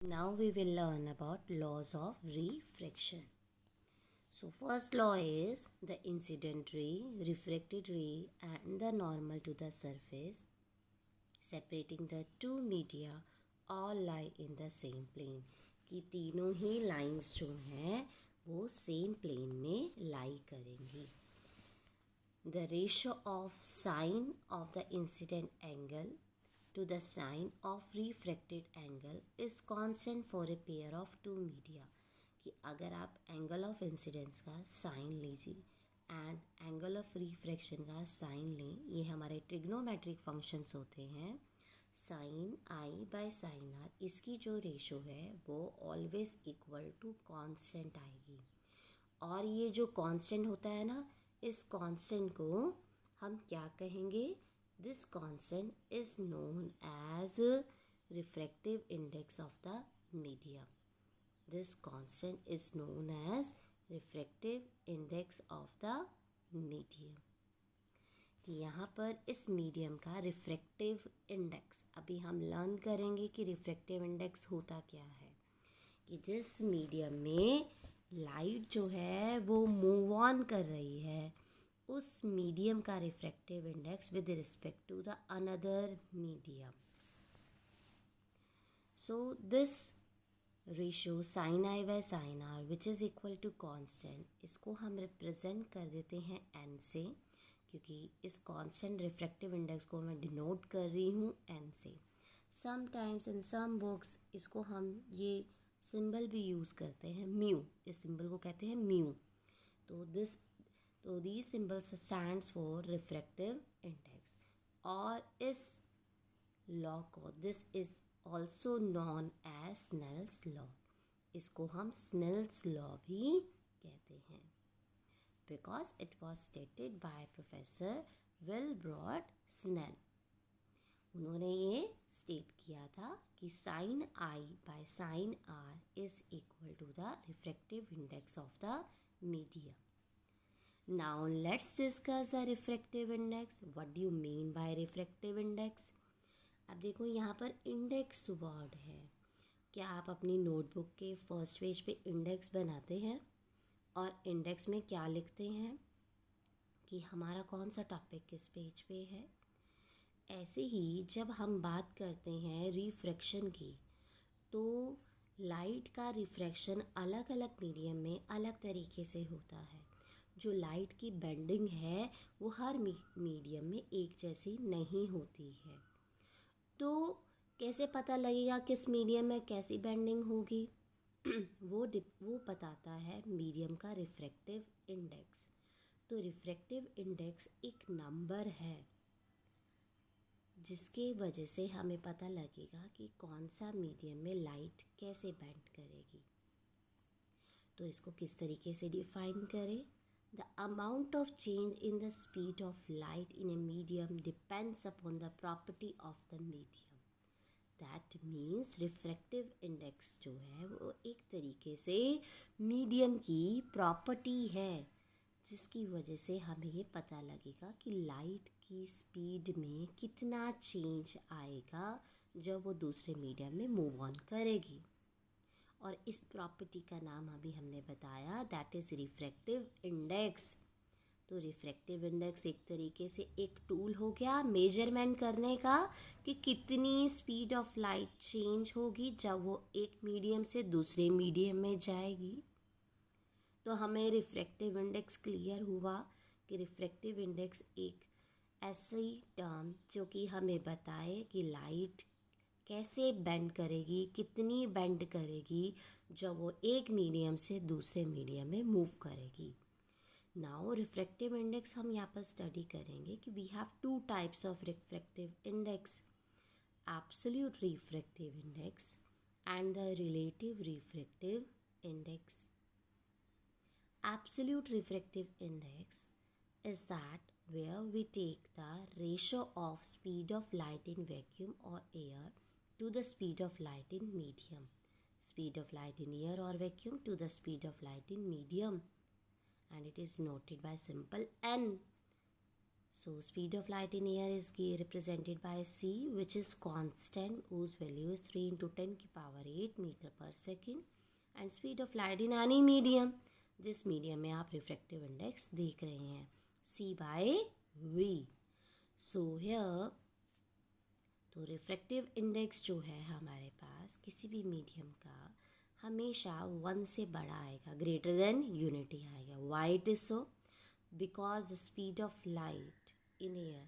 Now we will learn about laws of refraction. So first law is the incident ray, refracted ray and the normal to the surface separating the two media all lie in the same plane. कि तीनों ही lines जो हैं वो same plane में लाई करेंगी. The ratio of sine of the incident angle to the sine of refracted angle is constant for a pair of two media. कि अगर आप एंगल ऑफ इंसिडेंस का साइन लीजिए एंड एंगल ऑफ रिफ्रैक्शन का sine लें, ये हमारे trigonometric functions होते हैं. Sine i by sine r, इसकी जो रेशो है वो ऑलवेज इक्वल टू कांस्टेंट आएगी. और ये जो कांस्टेंट होता है ना, इस कांस्टेंट को हम क्या कहेंगे? This constant is known as refractive index of the medium. This constant is known as refractive index of the medium. कि यहाँ पर इस मीडियम का रिफ्रैक्टिव इंडेक्स अभी हम लर्न करेंगे कि रिफ्रैक्टिव इंडेक्स होता क्या है. कि जिस मीडियम में लाइट जो है वो मूव ऑन कर रही है, उस मीडियम का refractive index with respect to the another medium. So this ratio sine i by sine r which is equal to constant, इसको हम रिप्रेजेंट कर देते हैं एन से, क्योंकि इस कांस्टेंट रिफ्रैक्टिव इंडेक्स को मैं डिनोट कर रही हूँ एन से. समटाइम्स इन सम बुक्स इसको हम ये सिंबल भी यूज़ करते हैं, म्यू. इस सिंबल को कहते हैं म्यू. तो these symbols stands for refractive index. और इस लॉ को, this is also known as Snell's law, इसको हम स्नेल्स लॉ भी कहते हैं, because it was stated by professor Wilbrod Snell. उन्होंने ये स्टेट किया था कि sine i by sine r is equal to the refractive index of the medium. Now let's discuss the refractive index. What do you mean by refractive index? अब देखो यहाँ पर index word है. क्या आप अपनी नोटबुक के फर्स्ट पेज पे इंडेक्स बनाते हैं और इंडेक्स में क्या लिखते हैं कि हमारा कौन सा टॉपिक किस पेज पे है? ऐसे ही जब हम बात करते हैं रिफ्रैक्शन की, तो लाइट का रिफ्रैक्शन अलग अलग मीडियम में अलग तरीके से होता है. जो लाइट की बेंडिंग है वो हर मीडियम में एक जैसी नहीं होती है. तो कैसे पता लगेगा किस मीडियम में कैसी बेंडिंग होगी? वो बताता है मीडियम का रिफ्रैक्टिव इंडेक्स. तो रिफ्रैक्टिव इंडेक्स एक नंबर है जिसके वजह से हमें पता लगेगा कि कौन सा मीडियम में लाइट कैसे बेंड करेगी. तो इसको किस तरीके से डिफाइन करें? The amount of change in the speed of light in a medium depends upon the property of the medium. That means refractive index जो है वो एक तरीके से मीडियम की प्रॉपर्टी है, जिसकी वजह से हमें ये पता लगेगा कि लाइट की स्पीड में कितना चेंज आएगा जब वो दूसरे मीडियम में मूव ऑन करेगी. और इस प्रॉपर्टी का नाम अभी हमने बताया, दैट इज़ रिफ्रैक्टिव इंडेक्स. तो रिफ्रैक्टिव इंडेक्स एक तरीके से एक टूल हो गया मेजरमेंट करने का कि कितनी स्पीड ऑफ लाइट चेंज होगी जब वो एक मीडियम से दूसरे मीडियम में जाएगी. तो हमें रिफ्रैक्टिव इंडेक्स क्लियर हुआ कि रिफ्रैक्टिव इंडेक्स एक ऐसी टर्म जो कि हमें बताए कि लाइट कैसे बेंड करेगी, कितनी बेंड करेगी जब वो एक मीडियम से दूसरे मीडियम में मूव करेगी. नाउ रिफ्रैक्टिव इंडेक्स हम यहाँ पर स्टडी करेंगे कि we have two types of refractive index, absolute refractive index and the relative refractive index. Absolute refractive index is that where we take the ratio of speed of light in vacuum or air to the speed of light in medium, speed of light in air or vacuum to the speed of light in medium, and it is noted by simple n. So speed of light in air is represented by c, which is constant, whose value is 3 into 10 की power 8 meter per second. And speed of light in any medium, जिस medium में आप refractive index देख रहे हैं, c by v. So here तो refractive index जो है हमारे पास किसी भी मीडियम का हमेशा 1 से बड़ा आएगा, ग्रेटर देन यूनिटी आएगा. Why it is so? Because the speed of light in air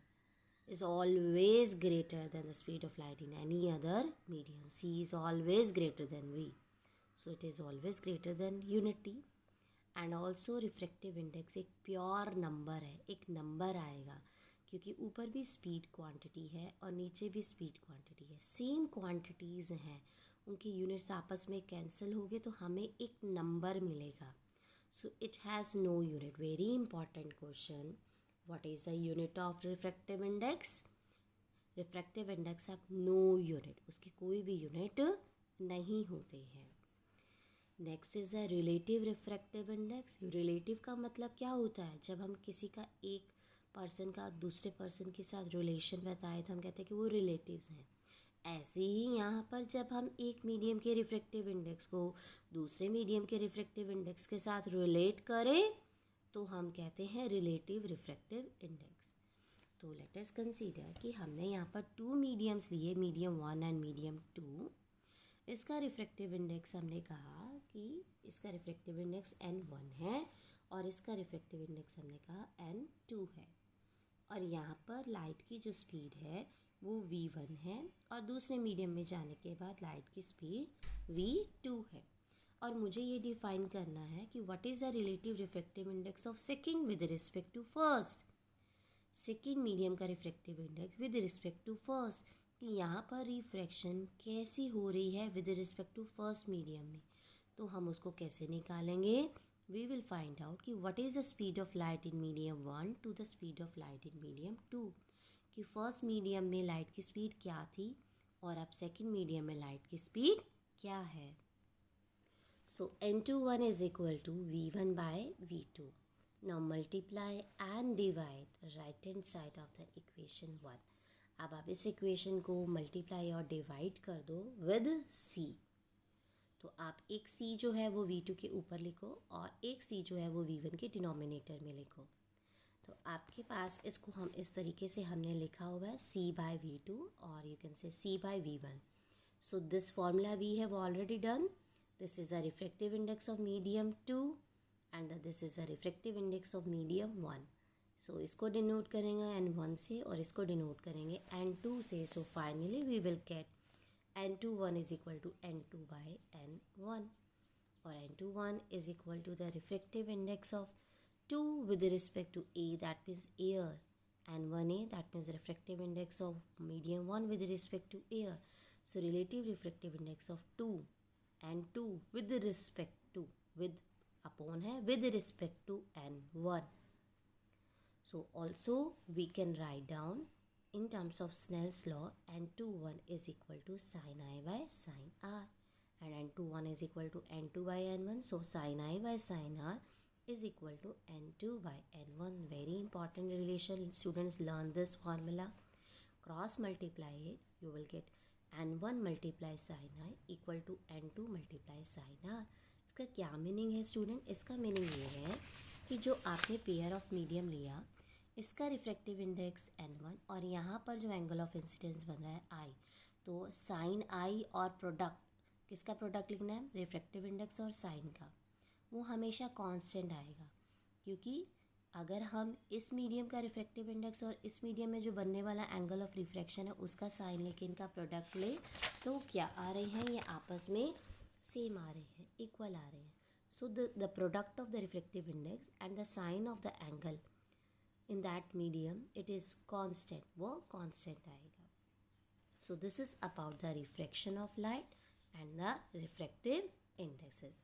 is always greater than the speed of light in any other medium. C is always greater than V. So it is always greater than unity. And also refractive index एक pure number है, एक number आएगा क्योंकि ऊपर भी speed quantity है और नीचे भी स्पीड क्वांटिटी है. सेम क्वांटिटीज़ हैं, उनके यूनिट्स आपस में कैंसिल हो गए तो हमें एक नंबर मिलेगा. So it has no unit. Very important question. What is the unit of refractive index? Refractive index have no unit. उसके कोई भी यूनिट नहीं होते हैं. Next is a relative refractive index. Relative का मतलब क्या होता है? जब हम किसी का एक पर्सन का दूसरे पर्सन के साथ रिलेशन बताए तो हम कहते हैं कि वो रिलेटिव्स हैं. ऐसे ही यहाँ पर जब हम एक मीडियम के रिफ्रैक्टिव इंडेक्स को दूसरे मीडियम के रिफ्रैक्टिव इंडेक्स के साथ रिलेट करें तो हम कहते हैं रिलेटिव रिफ्रैक्टिव इंडेक्स. तो लेट अस कंसीडर कि हमने यहाँ पर 2 मीडियम्स लिए, मीडियम 1 एंड मीडियम 2. इसका रिफ्रैक्टिव इंडेक्स हमने कहा कि इसका रिफ्रैक्टिव इंडेक्स n1 है और इसका रिफ्रैक्टिव इंडेक्स हमने कहा n2 है. और यहाँ पर लाइट की जो स्पीड है वो v1 है और दूसरे मीडियम में जाने के बाद लाइट की स्पीड v2 है. और मुझे ये डिफाइन करना है कि what is the relative refractive index of second with respect to first. Second medium का refractive index with respect to first, कि यहाँ पर रिफ्रैक्शन कैसी हो रही है with respect to first medium में. तो हम उसको कैसे निकालेंगे? We will find out कि what is the speed of light in medium 1 to the speed of light in medium 2. कि फर्स्ट मीडियम में लाइट की स्पीड क्या थी और अब सेकंड मीडियम में लाइट की स्पीड क्या है. सो n21 is equal to v1 by v2. Now multiply and divide right hand side of the equation 1. अब आप इस इक्वेशन को मल्टीप्लाई और डिवाइड कर दो विद c. तो आप एक c जो है वो v2 के ऊपर लिखो और एक c जो है वो v1 के डिनोमिनेटर में लिखो. तो आपके पास इसको हम इस तरीके से हमने लिखा हुआ है c by v2 और you can say c by v1. So this formula we have already done. This is a refractive index of medium 2 and this is a refractive index of medium 1. So इसको denote करेंगे n1 से और इसको denote करेंगे n2 से. So finally we will get n21 is equal to n2 by n1 or n21 is equal to the refractive index of 2 with respect to A, that means air, and 1A, that means refractive index of medium 1 with respect to air. So relative refractive index of 2 and 2 with respect to, with upon है with respect to n1. So also we can write down in terms of Snell's law, n21 is equal to sin I by sin r and n21 is equal to n2 by n1. So sin I by sin r is equal to n2 by n1. Very important relation. Students learn this formula. Cross multiply it. You will get n1 multiply sin I equal to n2 multiply sin r. इसका क्या meaning है student? इसका meaning ये है कि जो आपने pair of medium लिया, इसका रिफ्रैक्टिव इंडेक्स n1 और यहाँ पर जो एंगल ऑफ इंसिडेंस बन रहा है i, तो साइन i और प्रोडक्ट, किसका प्रोडक्ट लिखना है? रिफ्रैक्टिव इंडेक्स और साइन का. वो हमेशा कांस्टेंट आएगा क्योंकि अगर हम इस मीडियम का रिफ्रैक्टिव इंडेक्स और इस मीडियम में जो बनने वाला एंगल ऑफ रिफ्रैक्शन है उसका साइन लेके इनका प्रोडक्ट ले तो क्या आ रहे हैं? ये आपस में सेम आ रहे हैं, इक्वल आ रहे हैं. So the product of the refractive index and the sine of the angle in that medium, it is constant. वो constant आएगा. So this is about the refraction of light and the refractive indexes.